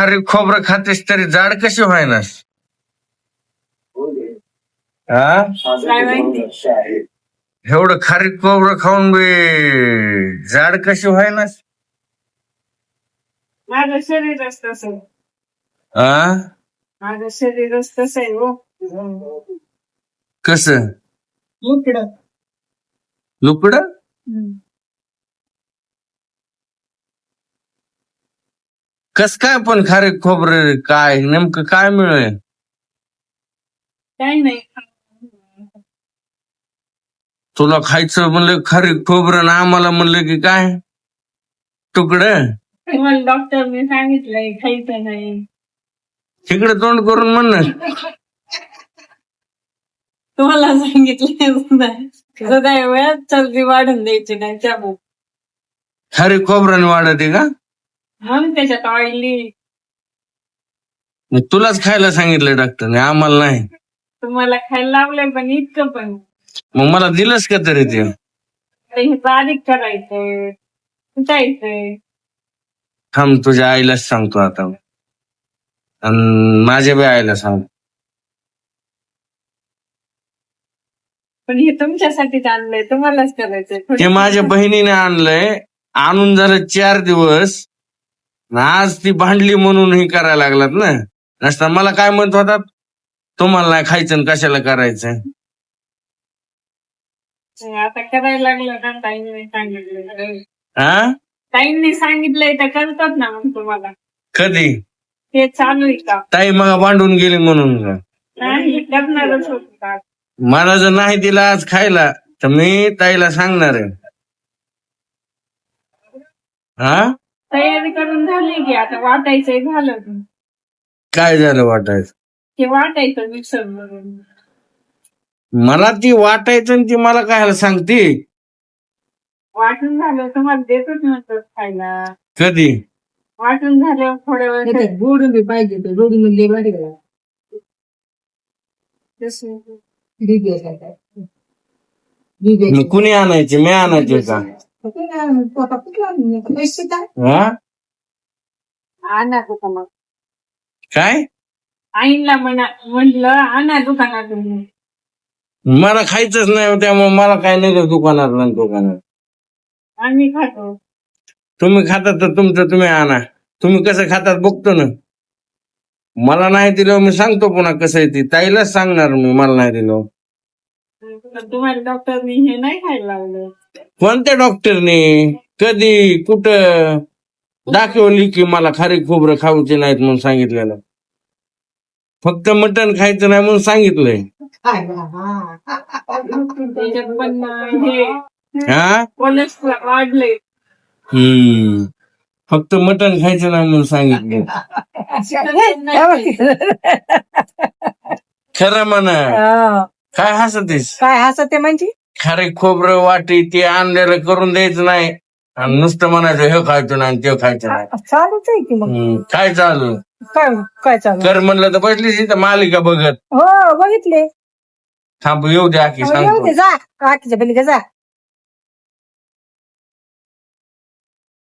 खारीक खोबरं खातेस तरी जाड कशी व्हायनास? हा? काय माहिती. एवढं खारीक खोबरं खाऊन बी जाड कशी व्हायनास? माझं शरीरच तसं. आ? माझं शरीरच तसं आहे हो. कस लुकडं. लुकड? कस काय पण खारीक खोबरं काय नेमकं काय मिळेल? काही नाही. तुला खायचं म्हणलं खारीक खोबरं ना आम्हाला म्हणलं की काय तुकडं? तुम्हाला डॉक्टरने सांगितलंय खायचं नाही. तिकडे तोंड करून म्हण ना. तुम्हाला सांगितलंय तुझं काय वेळात चरबी वाढून द्यायची नाही त्यामुळे. खारीक खोबऱ्याने वाढते का? म्हणून त्याच्यात ऑइली. मग तुलाच खायला सांगितलं डॉक्टरने, आम्हाला नाही. तुम्हाला खायला लावलंय पण इतकं पण. मग मला दिलंस का तरी ते? हे बारीक करायचंय कुटायचंय. थांब तुझ्या आईलाच सांगतो आता आणि माझ्या बी आईला सांग. पण हे तुमच्यासाठीच आणलंय तुम्हालाच करायचंय. ते माझ्या बहिणीने आणलंय, आणून झालं 4 दिवस. आज ती भांडली म्हणून हे करायला लागलात ना. नसता मला काय म्हणत होतात, तुम्हाला नाही खायचं आणि कशाला करायचं. आता करायला लागलं ना. ताईंनी सांगितलं. हा? ताईंनी सांगितलंय तर करतात ना मग तुम्हाला. कधी? हे चालू आहे का? ताई मग भांडून गेली म्हणून का? नाही करणारच होतात. मला जर नाही दिला आज खायला तर मी ताईला सांगणार आहे. हा? तयारी करून झाली की आता वाटायचंय झालं. काय झालं वाटायचं? ते वाटायचं मिक्सर मधून. मला ती वाटायचं आणि ती मला काय सांगते. वाटून झालं तुम्हाला देतच नव्हतं खायला. कधी? वाटून झाल्यावर थोड्या वेळ गोडून बी पाहिजे गोडून कुणी आणायचे? मी आणायचे का? हा? आणा दुकानात. काय? आईला म्हणलं आणा दुकानातून. मला खायचंच नाही त्यामुळे मला काय नाही का दुकानात. आम्ही खातो. तुम्ही खातात तर तुमचं तुम्ही आणा. तुम्ही कसं खातात बघतो ना. मला नाही दिलं मी सांगतो पुन्हा कसं आहे ती. ताईलाच सांगणार मी मला नाही दिलं. तुम्हाला डॉक्टरनी हे नाही खायला लावलं. कोणत्या डॉक्टरने? कधी? कुठं? दाखवली की मला खारीक खोबरं खाऊचे नाहीत म्हणून सांगितलेलं. फक्त मटण खायचं नाही म्हणून सांगितलंय. त्याच्यात पण हे हा? कोलेस्ट्रॉल वाढलंय. फक्त मटण खायचं नाही म्हणून सांगितलं. खरं म्हणा. काय हसतेस? काय हसते म्हणजे? खारीक खोबरं वाटी ते आणलेलं करून द्यायचं नाही आणि नुसतं म्हणायचं हे खायचं नाही ते खायचं नाही. चालूच आहे की मग. काय चालू? काय चालू? कर म्हणलं तर बसलीस इथं मालिका बघत. हो बघितले. थांब येऊ द्या की सांगतो. जा आखीच्या पलीकडे जा.